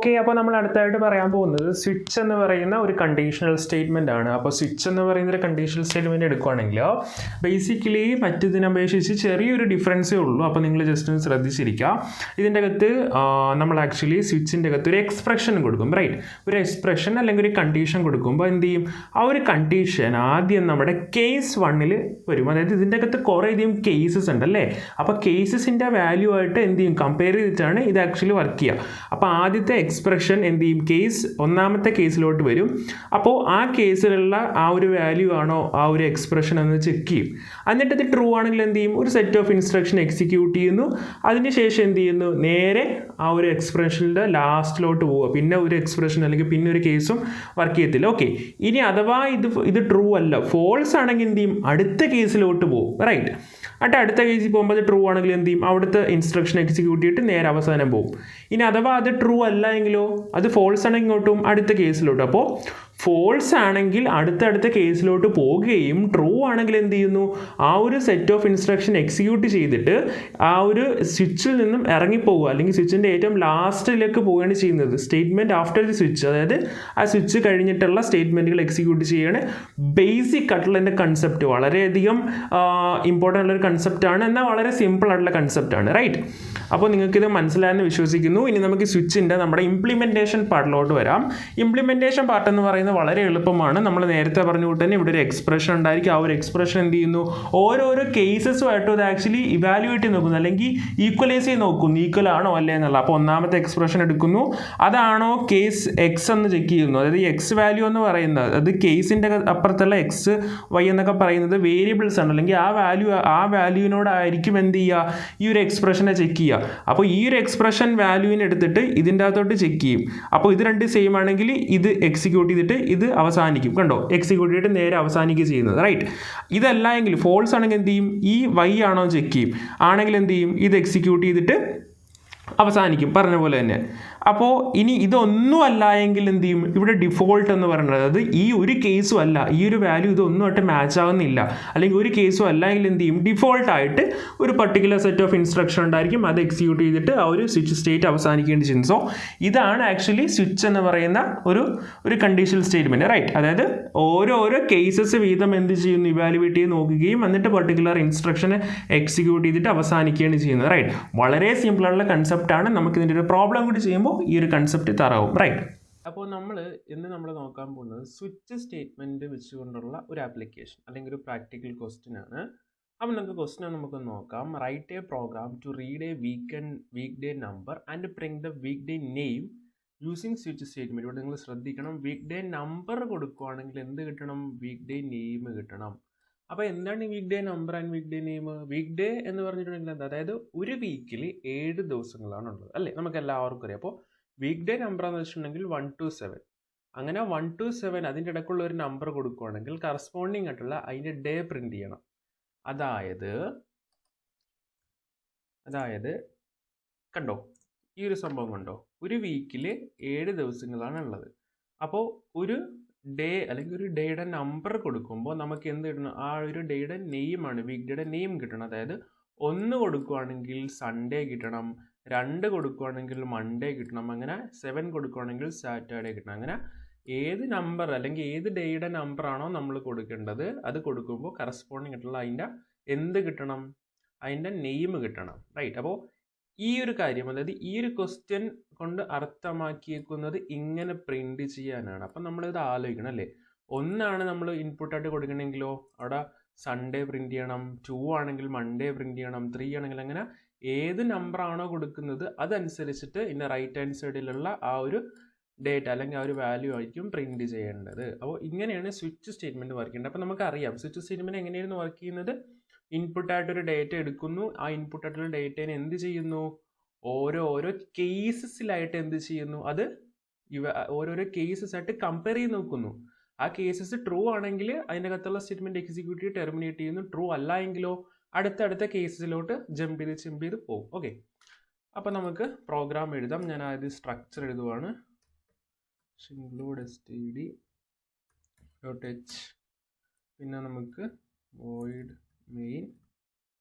Okay, അപ്പോൾ നമ്മൾ അടുത്തായിട്ട് പറയാൻ പോകുന്നത് സ്വിച്ച് എന്ന് പറയുന്ന ഒരു കണ്ടീഷണൽ സ്റ്റേറ്റ്മെൻ്റ് ആണ്. അപ്പോൾ സ്വിച്ച് എന്ന് പറയുന്ന ഒരു കണ്ടീഷണൽ സ്റ്റേറ്റ്മെൻറ്റ് എടുക്കുകയാണെങ്കിൽ ബേസിക്കലി മറ്റേതിനെ അപേക്ഷിച്ച് ചെറിയൊരു ഡിഫറൻസേ ഉള്ളൂ. അപ്പോൾ നിങ്ങൾ ജസ്റ്റ് ഒന്ന് ശ്രദ്ധിച്ചിരിക്കുക. ഇതിൻ്റെ അകത്ത് നമ്മൾ ആക്ച്വലി സ്വിച്ചിൻ്റെ അകത്ത് ഒരു എക്സ്പ്രഷൻ കൊടുക്കും, റൈറ്റ്? ഒരു എക്സ്പ്രഷൻ അല്ലെങ്കിൽ ഒരു കണ്ടീഷൻ കൊടുക്കുമ്പോൾ എന്ത് ചെയ്യും? ആ ഒരു കണ്ടീഷൻ ആദ്യം നമ്മുടെ കേസ് 1 വരും. അതായത് ഇതിൻ്റെ അകത്ത് കുറേ അധികം കേസസ് ഉണ്ട് അല്ലേ? അപ്പോൾ കേസസിൻ്റെ വാല്യൂ ആയിട്ട് എന്ത് ചെയ്യും? കമ്പയർ ചെയ്തിട്ടാണ് ഇത് ആക്ച്വലി വർക്ക് ചെയ്യുക. അപ്പോൾ ആദ്യത്തെ എക്സ്പ്രഷൻ എന്ത് ചെയ്യും? കേസ് ഒന്നാമത്തെ കേസിലോട്ട് വരും. അപ്പോൾ ആ കേസിലുള്ള ആ ഒരു വാല്യൂ ആണോ ആ ഒരു എക്സ്പ്രഷൻ എന്ന് ചെക്ക് ചെയ്യും. എന്നിട്ട് ഇത് ട്രൂ ആണെങ്കിൽ എന്ത് ചെയ്യും? ഒരു സെറ്റ് ഓഫ് ഇൻസ്ട്രക്ഷൻ എക്സിക്യൂട്ട് ചെയ്യുന്നു. അതിന് ശേഷം എന്ത് ചെയ്യുന്നു? നേരെ ആ ഒരു എക്സ്പ്രഷൻ്റെ ലാസ്റ്റിലോട്ട് പോവുക. പിന്നെ ഒരു എക്സ്പ്രഷൻ അല്ലെങ്കിൽ പിന്നെ ഒരു കേസും വർക്ക് ചെയ്യത്തില്ല. ഓക്കെ, ഇനി അഥവാ ഇത് ട്രൂ അല്ല, ഫോൾസ് ആണെങ്കിൽ എന്ത് ചെയ്യും? അടുത്ത കേസിലോട്ട് പോകും, റൈറ്റ്? എന്നിട്ട് അടുത്ത കേസിൽ പോകുമ്പോൾ അത് ട്രൂ ആണെങ്കിൽ എന്ത് ചെയ്യും? അവിടുത്തെ ഇൻസ്ട്രക്ഷൻ എക്സിക്യൂട്ട് ചെയ്തിട്ട് നേരെ അവസാനം പോകും. ഇനി അഥവാ അത് ട്രൂ അല്ല എങ്കിലോ, അത് ഫോൾസ് ആണെങ്കിൽ ഇങ്ങോട്ടും അടുത്ത കേസിലോട്ട്. അപ്പോൾ ഫോൾസ് ആണെങ്കിൽ അടുത്തടുത്ത കേസിലോട്ട് പോവുകയും ട്രൂ ആണെങ്കിൽ എന്ത് ചെയ്യുന്നു? ആ ഒരു സെറ്റ് ഓഫ് ഇൻസ്ട്രക്ഷൻ എക്സിക്യൂട്ട് ചെയ്തിട്ട് ആ ഒരു സ്വിച്ചിൽ നിന്നും ഇറങ്ങിപ്പോവുക, അല്ലെങ്കിൽ സ്വിച്ചിൻ്റെ ഏറ്റവും ലാസ്റ്റിലേക്ക് പോവുകയാണ് ചെയ്യുന്നത്. സ്റ്റേറ്റ്മെൻറ്റ് ആഫ്റ്റർ ദി സ്വിച്ച്, അതായത് ആ സ്വിച്ച് കഴിഞ്ഞിട്ടുള്ള സ്റ്റേറ്റ്മെൻറ്റുകൾ എക്സിക്യൂട്ട് ചെയ്യുകയാണ്. ബേസിക് ആയിട്ടുള്ള എൻ്റെ കൺസെപ്റ്റ് വളരെയധികം ഇമ്പോർട്ടൻ്റ് ഉള്ളൊരു കൺസെപ്റ്റാണ്, എന്നാൽ വളരെ സിമ്പിൾ ആയിട്ടുള്ള കൺസെപ്റ്റാണ്, റൈറ്റ്? അപ്പോൾ നിങ്ങൾക്കിത് മനസ്സിലായെന്ന് വിശ്വസിക്കുന്നു. ഇനി നമുക്ക് സ്വിച്ചിൻ്റെ നമ്മുടെ ഇംപ്ലിമെൻറ്റേഷൻ പാർട്ടിലോട്ട് വരാം. ഇംപ്ലിമെൻറ്റേഷൻ പാർട്ട് എന്ന് പറയുന്നത് വളരെ എളുപ്പമാണ്. നമ്മൾ നേരത്തെ പറഞ്ഞു കൊണ്ട് തന്നെ ഇവിടെ ഒരു എക്സ്പ്രഷൻ ഉണ്ടായിരിക്കും. ആ ഒരു എക്സ്പ്രഷൻ എന്ത് ചെയ്യുന്നു? ഓരോരോ കേസസുമായിട്ടും അത് ആക്ച്വലി ഇവാലുവേറ്റ് ചെയ്ത് നോക്കുന്നു, അല്ലെങ്കിൽ ഈക്വലൈസ് ചെയ്ത് നോക്കുന്നു, ഈക്വൽ ആണോ അല്ലേ എന്നുള്ള. അപ്പോൾ ഒന്നാമത്തെ എക്സ്പ്രഷൻ എടുക്കുന്നു, അതാണോ കേസ് എക്സ് എന്ന് ചെക്ക് ചെയ്യുന്നു. അതായത് എക്സ് വാല്യൂ എന്ന് പറയുന്നത്, അത് കേസിൻ്റെ അപ്പുറത്തുള്ള എക്സ് വൈ എന്നൊക്കെ പറയുന്നത് വേരിയബിൾസ് ആണ്, അല്ലെങ്കിൽ ആ വാല്യൂവിനോടായിരിക്കും എന്ത് ചെയ്യുക? ഈ ഒരു എക്സ്പ്രഷനെ ചെക്ക് ചെയ്യുക. അപ്പോൾ ഈ ഒരു എക്സ്പ്രഷൻ വാല്യൂവിനെ എടുത്തിട്ട് ഇതിൻ്റെ അകത്തോട്ട് ചെക്ക് ചെയ്യും. അപ്പോൾ ഇത് രണ്ട് സെയിം ആണെങ്കിൽ ഇത് എക്സിക്യൂട്ട് ചെയ്തിട്ട് ഇത് അവസാനിക്കും. കണ്ടോ? എക്സിക്യൂട്ട് ചെയ്തിട്ട് നേരെ അവസാനിക്കുക ചെയ്യുന്നത്, റൈറ്റ്? ഇതല്ല എങ്കിൽ ഫോൾസ് ആണെങ്കിൽ എന്ത് ചെയ്യും? ഈ വൈ ആണോ ചെക്ക് ചെയ്യും. ആണെങ്കിൽ എന്ത് ചെയ്യും? ഇത് എക്സിക്യൂട്ട് ചെയ്തിട്ട് അവസാനിക്കും, പറഞ്ഞ പോലെ തന്നെ. അപ്പോൾ ഇനി ഇതൊന്നും അല്ല എങ്കിൽ എന്ത് ചെയ്യും? ഇവിടെ ഡിഫോൾട്ട് എന്ന് പറയുന്നത്, അതായത് ഈ ഒരു കേസും അല്ല, ഈ ഒരു വാല്യൂ ഇതൊന്നുമായിട്ട് മാച്ച് ആകുന്നില്ല, അല്ലെങ്കിൽ ഒരു കേസും അല്ല എങ്കിൽ എന്ത് ചെയ്യും? ഡിഫോൾട്ടായിട്ട് ഒരു പർട്ടിക്കുലർ സെറ്റ് ഓഫ് ഇൻസ്ട്രക്ഷൻ ഉണ്ടായിരിക്കും, അത് എക്സിക്യൂട്ട് ചെയ്തിട്ട് ആ ഒരു സ്വിച്ച് സ്റ്റേറ്റ് അവസാനിക്കേണ്ടി ചെയ്യുന്നു. സോ ഇതാണ് ആക്ച്വലി സ്വിച്ച് എന്ന് പറയുന്ന ഒരു കണ്ടീഷണൽ സ്റ്റേറ്റ്മെൻറ്റ്, റൈറ്റ്? അതായത് ഓരോരോ കേസസ് വീതം എന്ത് ചെയ്യുന്നു? ഇവാലുവേറ്റ് ചെയ്ത് നോക്കുകയും എന്നിട്ട് പർട്ടിക്കുലർ ഇൻസ്ട്രക്ഷനെ എക്സിക്യൂട്ട് ചെയ്തിട്ട് അവസാനിക്കുകയാണ് ചെയ്യുന്നത്, റൈറ്റ്? വളരെ സിമ്പിളായിട്ടുള്ള കൺസെപ്റ്റാണ്. നമുക്ക് ഇതിൻ്റെ ഒരു പ്രോബ്ലം കൂടി ചെയ്യുമ്പോൾ ഈ ഒരു കൺസെപ്റ്റ് തറാവും, റൈറ്റ്? അപ്പോൾ ഇന്ന് നമ്മൾ നോക്കാൻ പോകുന്നത് സ്വിച്ച് സ്റ്റേറ്റ്മെൻറ്റ് വെച്ചുകൊണ്ടുള്ള ഒരു ആപ്ലിക്കേഷൻ അല്ലെങ്കിൽ ഒരു പ്രാക്ടിക്കൽ ക്വസ്റ്റ്യൻ ആണ്. അപ്പോൾ നമുക്ക് ക്വസ്റ്റ്യൻ നമുക്ക് നോക്കാം. Write a program to read a weekday number and print the weekday name using switch statement. ഇവിടെ നിങ്ങൾ ശ്രദ്ധിക്കണം, വീക്ക് ഡേ നമ്പർ കൊടുക്കുകയാണെങ്കിൽ എന്ത് കിട്ടണം? വീക്ക് ഡേ നെയിം കിട്ടണം. അപ്പോൾ എന്താണ് ഈ weekday number and weekday name? Weekday എന്ന് പറഞ്ഞിട്ടുണ്ടെങ്കിൽ എന്താ? അതായത് ഒരു വീക്കിൽ 7 ദിവസങ്ങളാണ് ഉള്ളത്, അല്ലേ? നമുക്ക് എല്ലാവർക്കും അറിയാം. അപ്പോൾ വീക്ക് ഡേ നമ്പർ എന്ന് വെച്ചിട്ടുണ്ടെങ്കിൽ 1 to 7. അങ്ങനെ 1 to 7 അതിൻ്റെ ഇടയ്ക്കുള്ള ഒരു നമ്പർ കൊടുക്കുകയാണെങ്കിൽ കറസ്പോണ്ടിങ് ആയിട്ടുള്ള അതിൻ്റെ ഡേ പ്രിന്റ് ചെയ്യണം. അതായത് കണ്ടോ, ഈ ഒരു സംഭവം കണ്ടോ? ഒരു വീക്കിൽ 7 ദിവസങ്ങളാണ് ഉള്ളത്. അപ്പോൾ ഒരു ഡേ അല്ലെങ്കിൽ ഒരു ഡേയുടെ നമ്പർ കൊടുക്കുമ്പോൾ നമുക്ക് എന്ത് കിട്ടണം? ആ ഒരു ഡേയുടെ നെയിമാണ്, വീക്ക് ഡേയുടെ നെയിം കിട്ടണം. അതായത് 1 കൊടുക്കുകയാണെങ്കിൽ സൺഡേ കിട്ടണം, 2 കൊടുക്കുകയാണെങ്കിൽ മൺഡേ കിട്ടണം, അങ്ങനെ 7 കൊടുക്കുകയാണെങ്കിൽ സാറ്റർഡേ കിട്ടണം. അങ്ങനെ ഏത് നമ്പർ അല്ലെങ്കിൽ ഏത് ഡേയുടെ നമ്പറാണോ നമ്മൾ കൊടുക്കേണ്ടത് അത് കൊടുക്കുമ്പോൾ കറസ്പോണ്ടിങ് ആയിട്ടുള്ള അതിൻ്റെ എന്ത് കിട്ടണം? അതിൻ്റെ നെയിം കിട്ടണം, റൈറ്റ്? അപ്പോൾ ഈ ഒരു കാര്യം, അതായത് ഈ ഒരു ക്വസ്റ്റ്യൻ കൊണ്ട് അർത്ഥമാക്കിയേക്കുന്നത് ഇങ്ങനെ പ്രിന്റ് ചെയ്യാനാണ്. അപ്പം നമ്മളിത് ആലോചിക്കണം, അല്ലേ? 1 നമ്മൾ ഇൻപുട്ടായിട്ട് കൊടുക്കണമെങ്കിലോ അവിടെ സൺഡേ പ്രിന്റ് ചെയ്യണം, 2 ആണെങ്കിൽ മൺഡേ പ്രിന്റ് ചെയ്യണം, 3 ആണെങ്കിൽ അങ്ങനെ ഏത് നമ്പറാണോ കൊടുക്കുന്നത് അതനുസരിച്ചിട്ട് ഇതിൻ്റെ റൈറ്റ് ഹാൻഡ് സൈഡിലുള്ള ആ ഒരു ഡേറ്റ അല്ലെങ്കിൽ ആ ഒരു വാല്യൂ ആയിരിക്കും പ്രിന്റ് ചെയ്യേണ്ടത്. അപ്പോൾ ഇങ്ങനെയാണ് സ്വിച്ച് സ്റ്റേറ്റ്മെൻറ്റ് വർക്ക് ചെയ്യുന്നത്. അപ്പോൾ നമുക്കറിയാം സ്വിച്ച് സ്റ്റേറ്റ്മെൻറ്റ് എങ്ങനെയായിരുന്നു വർക്ക് ചെയ്യുന്നത്. ഇൻപുട്ടായിട്ടൊരു ഡേറ്റ എടുക്കുന്നു, ആ ഇൻപുട്ടായിട്ടുള്ള ഡേറ്റേനെ എന്ത് ചെയ്യുന്നു? ഓരോരോ കേസസിലായിട്ട് എന്ത് ചെയ്യുന്നു? അത് ഓരോരോ കേസസ് ആയിട്ട് കമ്പയർ ചെയ്ത് നോക്കുന്നു. ആ കേസസ് ട്രൂ ആണെങ്കിൽ അതിൻ്റെ അകത്തുള്ള സ്റ്റേറ്റ്മെൻറ്റ് എക്സിക്യൂട്ട് ചെയ്ത് ടെർമിനേറ്റ് ചെയ്യുന്നു. ട്രൂ അല്ല എങ്കിലോ അടുത്ത കേസസിലോട്ട് ജമ്പ് ചെയ്ത് പോകും. ഓക്കെ, അപ്പോൾ നമുക്ക് പ്രോഗ്രാം എഴുതാം. ഞാൻ ആദ്യം സ്ട്രക്ചർ എഴുതുവാണ്. include std.h, പിന്നെ നമുക്ക് void main.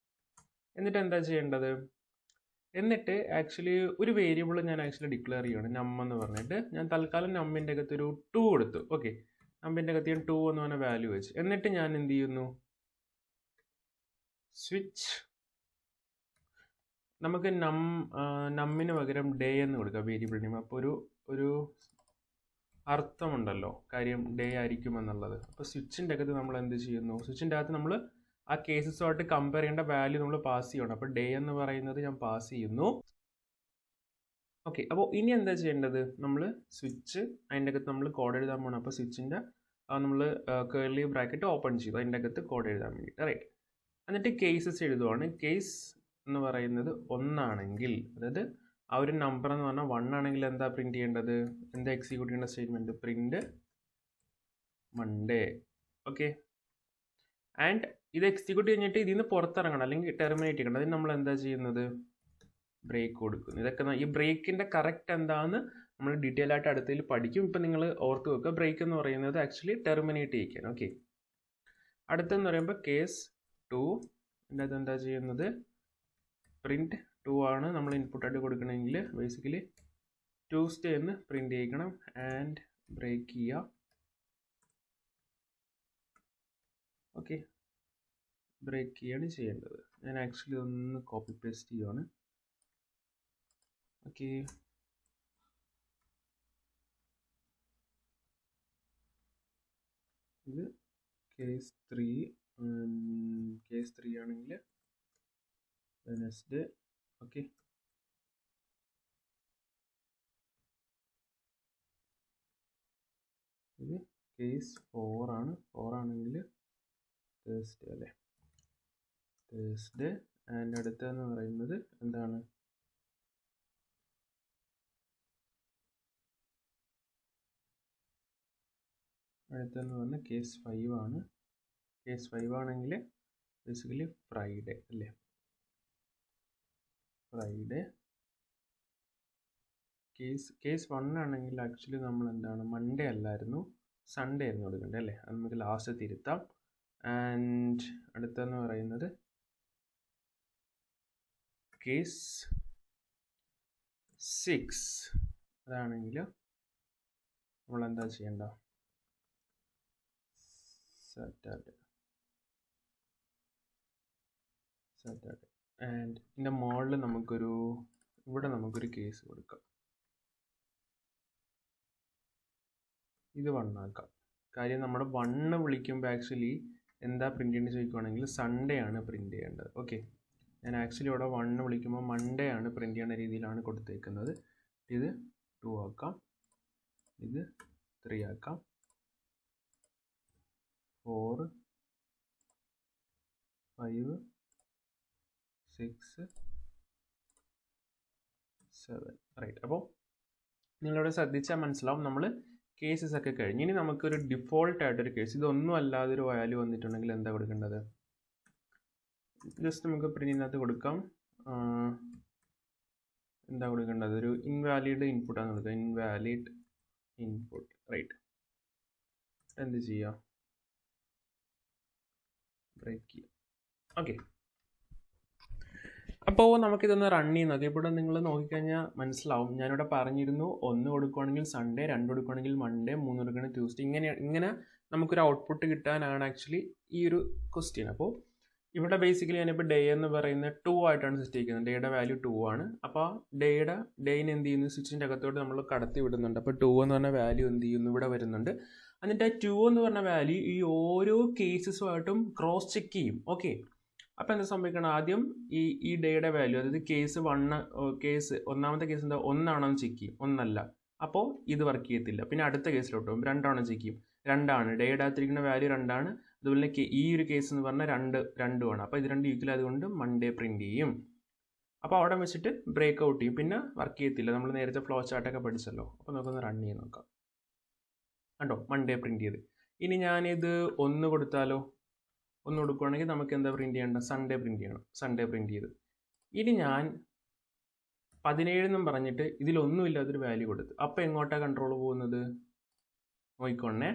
എന്നിട്ട് എന്താ ചെയ്യേണ്ടത്? എന്നിട്ട് ആക്ച്വലി ഒരു വേരിയബിൾ ഞാൻ ആക്ച്വലി ഡിക്ലെയർ ചെയ്യുകയാണ് നം എന്ന് പറഞ്ഞിട്ട് ഞാൻ തൽക്കാലം നമ്മിൻ്റെ അകത്ത് ഒരു 2 കൊടുത്തു. ഓക്കെ, നമ്മിൻ്റെ അകത്ത് ഞാൻ 2 എന്ന് പറഞ്ഞ വാല്യൂ വെച്ച്. എന്നിട്ട് ഞാൻ എന്ത് ചെയ്യുന്നു, സ്വിച്ച് നമുക്ക് നമ്മിന് പകരം ഡേ എന്ന് കൊടുക്കാം വേരിയബിൾ നെയിം. അപ്പോൾ ഒരു അർത്ഥമുണ്ടല്ലോ കാര്യം ഡേ ആയിരിക്കും എന്നുള്ളത്. അപ്പോൾ സ്വിച്ചിൻ്റെ അകത്ത് നമ്മൾ എന്ത് ചെയ്യുന്നു, സ്വിച്ചിൻ്റെ അകത്ത് നമ്മൾ ആ കേസസുമായിട്ട് കമ്പയർ ചെയ്യേണ്ട വാല്യൂ നമ്മൾ പാസ് ചെയ്യണം. അപ്പോൾ ഡേ എന്ന് പറയുന്നത് ഞാൻ പാസ് ചെയ്യുന്നു. ഓക്കെ, അപ്പോൾ ഇനി എന്താ ചെയ്യേണ്ടത്, നമ്മൾ സ്വിച്ച് അതിൻ്റെ അകത്ത് നമ്മൾ കോഡ് എഴുതാൻ പോകണം. അപ്പോൾ സ്വിച്ചിൻ്റെ നമ്മൾ കേർലി ബ്രാക്കറ്റ് ഓപ്പൺ ചെയ്തു അതിൻ്റെ അകത്ത് കോഡ് എഴുതാൻ വേണ്ടിയിട്ട്, റൈറ്റ്. എന്നിട്ട് കേസസ് എഴുതുവാണ്. കേസ് എന്ന് പറയുന്നത് 1 ആണെങ്കിൽ, അതായത് ആ ഒരു നമ്പർ എന്ന് പറഞ്ഞാൽ 1 ആണെങ്കിൽ എന്താ പ്രിൻറ്റ് ചെയ്യേണ്ടത്, എന്താ എക്സിക്യൂട്ട് ചെയ്യേണ്ട statement, print Monday. Okay, and ഇത് എക്സിക്യൂട്ട് കഴിഞ്ഞിട്ട് ഇതിൽ നിന്ന് പുറത്തിറങ്ങണം അല്ലെങ്കിൽ ടെർമിനേറ്റ് ചെയ്യണം. അതിന് നമ്മൾ എന്താ ചെയ്യുന്നത്, ബ്രേക്ക് കൊടുക്കുന്നു. ഇതൊക്കെ ഈ ബ്രേക്കിൻ്റെ കറക്റ്റ് എന്താണെന്ന് നമ്മൾ ഡീറ്റെയിൽ ആയിട്ട് അടുത്തതിൽ പഠിക്കും. ഇപ്പം നിങ്ങൾ ഓർത്ത് വെക്കുക, ബ്രേക്ക് എന്ന് പറയുന്നത് ആക്ച്വലി ടെർമിനേറ്റ് ചെയ്യിക്കാൻ. ഓക്കെ, അടുത്തെന്ന് പറയുമ്പോൾ കേസ് 2 അതിൻ്റെ അത് എന്താ ചെയ്യുന്നത്, പ്രിൻറ്റ് 2 ആണ് നമ്മൾ ഇൻപുട്ടായിട്ട് കൊടുക്കണമെങ്കിൽ ബേസിക്കലി ട്യൂസ്ഡേ എന്ന് പ്രിൻറ്റ് ചെയ്യിക്കണം ആൻഡ് ബ്രേക്ക് ചെയ്യുക. ഓക്കെ, ബ്രേക്ക് ചെയ്യാണ് ചെയ്യേണ്ടത്. ഞാൻ ആക്ച്വലി ഒന്ന് കോപ്പി പേസ്റ്റ് ചെയ്യുവാണ്. ഓക്കെ, ഇത് കേസ് 3 ആണെങ്കിൽ വെനസ്ഡേ. ഓക്കെ, ഇത് കേസ് 4 ആണ്. 4 ആണെങ്കിൽ തേഴ്സ്ഡേ അല്ലേ, തേഴ്സ്ഡേ. ആൻഡ് അടുത്തെന്ന് പറയുന്നത് എന്താണ്, അടുത്തെന്ന് പറഞ്ഞാൽ കേസ് 5 ആണ്. കേസ് 5 ആണെങ്കിൽ ബേസിക്കലി ഫ്രൈഡേ അല്ലേ, ഫ്രൈഡേ. കേസ് 1 ആണെങ്കിൽ ആക്ച്വലി നമ്മൾ എന്താണ്, മൺഡേ അല്ലായിരുന്നു സൺഡേ ആയിരുന്നു കൊടുക്കേണ്ടത് അല്ലേ, അത് നമുക്ക് ലാസ്റ്റ് തിരുത്താം. ആൻഡ് അടുത്തെന്ന് പറയുന്നത് കേസ് 6 അതാണെങ്കിൽ നമ്മൾ എന്താ ചെയ്യേണ്ട, സാറ്റർഡേ. ആൻഡ് ഇതിൻ്റെ മോളിൽ ഇവിടെ നമുക്കൊരു കേസ് കൊടുക്കാം, ഇത് 1 ആക്കാം. കാര്യം നമ്മൾ 1 വിളിക്കുമ്പോൾ ആക്ച്വലി എന്താ പ്രിൻറ്റ് ചെയ്യേണ്ടത് ചോദിക്കുകയാണെങ്കിൽ സൺഡേ ആണ് പ്രിൻറ്റ് ചെയ്യേണ്ടത്. ഓക്കെ, ഞാൻ ആക്ച്വലി ഇവിടെ 1 വിളിക്കുമ്പോൾ മൺഡേ ആണ് പ്രിൻറ്റ് ചെയ്യുന്ന രീതിയിലാണ് കൊടുത്തേക്കുന്നത്. ഇത് 2 ആക്കാം, ഇത് 3 ആക്കാം, 4 5 6 7 റൈറ്റ്. അപ്പോൾ നിങ്ങളിവിടെ ശ്രദ്ധിച്ചാൽ മനസ്സിലാവും നമ്മൾ കേസസ് ഒക്കെ കഴിഞ്ഞ്. ഇനി നമുക്കൊരു ഡിഫോൾട്ട് ആയിട്ടൊരു കേസ്, ഇതൊന്നും അല്ലാതൊരു വാല്യൂ വന്നിട്ടുണ്ടെങ്കിൽ എന്താ കൊടുക്കേണ്ടത്, ജസ്റ്റ് നമുക്ക് പ്രിന്റിനകത്ത് കൊടുക്കാം. എന്താ കൊടുക്കേണ്ടത്, ഒരു ഇൻവാലിഡ് ഇൻപുട്ടാണ് കൊടുക്കുക, ഇൻവാലിഡ് ഇൻപുട്ട്, റൈറ്റ്. എന്ത് ചെയ്യാം, ബ്രേക്ക് ചെയ്യാം. ഓക്കെ, അപ്പോൾ നമുക്കിതൊന്ന് റൺ ചെയ്ത് നോക്കാം. ഇവിടെ നിങ്ങൾ നോക്കിക്കഴിഞ്ഞാൽ മനസ്സിലാവും, ഞാനിവിടെ പറഞ്ഞിരുന്നു 1 കൊടുക്കുകയാണെങ്കിൽ സൺഡേ, 2 കൊടുക്കുകയാണെങ്കിൽ മൺഡേ, 3 കൊടുക്കുകയാണെങ്കിൽ ട്യൂസ്ഡേ. ഇങ്ങനെ നമുക്കൊരു ഔട്ട്പുട്ട് കിട്ടാനാണ് ആക്ച്വലി ഈ ഒരു ക്വസ്റ്റ്യൻ. അപ്പോൾ ഇവിടെ ബേസിക്കലി ഞാനിപ്പോൾ ഡേ എന്ന് പറയുന്നത് 2 ആയിട്ടാണ് സെറ്റ് ചെയ്യുന്നത്, ഡേയുടെ വാല്യൂ 2 ആണ്. അപ്പോൾ ഡേയിനെ എന്ത് ചെയ്യുന്നു, സ്വിച്ചിൻ്റെ അകത്തോട്ട് നമ്മൾ കടത്തി വിടുന്നുണ്ട്. അപ്പോൾ 2 എന്ന് പറഞ്ഞ വാല്യൂ എന്ത് ചെയ്യുന്നു, ഇവിടെ വരുന്നുണ്ട്. എന്നിട്ട് ആ 2 എന്ന് പറഞ്ഞ വാല്യൂ ഈ ഓരോ കേസസുമായിട്ടും ക്രോസ് ചെക്ക് ചെയ്യും. ഓക്കെ, അപ്പോൾ എന്താ സംഭവിക്കണം, ആദ്യം ഈ ഡേയുടെ വാല്യൂ, അതായത് കേസ് 1 ഒന്നാമത്തെ കേസ് എന്താ 1 ആണോ എന്ന് ചെക്ക് ചെയ്യും, 1 അല്ല, അപ്പോൾ ഇത് വർക്ക് ചെയ്യത്തില്ല. പിന്നെ അടുത്ത കേസിലോട്ട് പോകും, 2 ആണോ ചെക്ക് ചെയ്യും, 2 ആണ്, ഡേയുടെ അകത്തിരിക്കുന്ന വാല്യൂ 2 ആണ്. അതുപോലെ ഈ ഒരു കേസ് എന്ന് പറഞ്ഞാൽ 2 ആണ്. അപ്പോൾ ഇത് 2 ഈക്വൽ ആയതുകൊണ്ട് മൺഡേ പ്രിൻറ്റ് ചെയ്യും. അപ്പോൾ അവിടെ വെച്ചിട്ട് ബ്രേക്ക് ഔട്ട് ചെയ്യും, പിന്നെ വർക്ക് ചെയ്യത്തില്ല. നമ്മൾ നേരത്തെ ഫ്ലോ ചാർട്ടൊക്കെ പഠിച്ചല്ലോ. അപ്പോൾ നമുക്കൊന്ന് റൺ ചെയ്ത് നോക്കാം. കണ്ടോ, മൺഡേ പ്രിൻറ്റ് ചെയ്ത്. ഇനി ഞാനിത് 1 കൊടുത്താലോ, 1 കൊടുക്കുകയാണെങ്കിൽ നമുക്ക് എന്താ പ്രിൻറ്റ് ചെയ്യേണ്ട, സൺഡേ പ്രിൻറ്റ് ചെയ്യണം. സൺഡേ പ്രിൻറ്റ് ചെയ്ത്. ഇനി ഞാൻ 17 എന്നും പറഞ്ഞിട്ട് ഇതിലൊന്നുമില്ലാത്തൊരു വാല്യൂ കൊടുത്തു. അപ്പോൾ എങ്ങോട്ടാണ് കൺട്രോൾ പോകുന്നത്, നോക്കിക്കോണേ,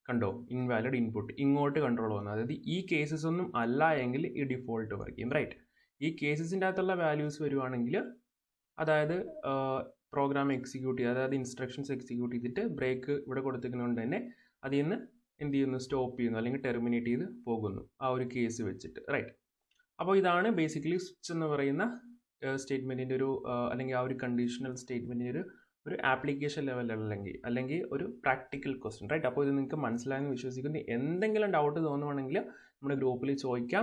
കണ്ടോ, ഇൻവാലിഡ് ഇൻപുട്ട്, ഇങ്ങോട്ട് കൺട്രോൾ പോകുന്നത്. അതായത് ഈ കേസസ് ഒന്നും അല്ല എങ്കിൽ ഈ ഡിഫോൾട്ട് വർക്ക് ചെയ്യും, റൈറ്റ്. ഈ കേസസിൻ്റെ അകത്തുള്ള വാല്യൂസ് വരുവാണെങ്കിൽ അതായത് പ്രോഗ്രാം എക്സിക്യൂട്ട് ചെയ്യുക, അതായത് ഇൻസ്ട്രക്ഷൻസ് എക്സിക്യൂട്ട് ചെയ്തിട്ട് ബ്രേക്ക് ഇവിടെ കൊടുത്തിരിക്കുന്നതുകൊണ്ട് തന്നെ അതിൽ നിന്ന് എന്ത് ചെയ്യുന്നു, സ്റ്റോപ്പ് ചെയ്യുന്നു അല്ലെങ്കിൽ ടെർമിനേറ്റ് ചെയ്ത് പോകുന്നു ആ ഒരു കേസ് വെച്ചിട്ട്, റൈറ്റ്. അപ്പോൾ ഇതാണ് ബേസിക്കലി സ്വിച്ച് എന്ന് പറയുന്ന സ്റ്റേറ്റ്മെൻറ്റിൻ്റെ ഒരു അല്ലെങ്കിൽ ആ ഒരു കണ്ടീഷണൽ സ്റ്റേറ്റ്മെൻറ്റിൻ്റെ ഒരു ആപ്ലിക്കേഷൻ അല്ലെങ്കിൽ ഒരു പ്രാക്ടിക്കൽ ക്വസ്റ്റ്യൻ, റൈറ്റ്. അപ്പോൾ ഇത് നിങ്ങൾക്ക് മനസ്സിലായെന്ന് വിശ്വസിക്കുന്നു. എന്തെങ്കിലും ഡൗട്ട് തോന്നുവാണെങ്കിൽ നമ്മുടെ ഗ്രൂപ്പിൽ ചോദിക്കാം.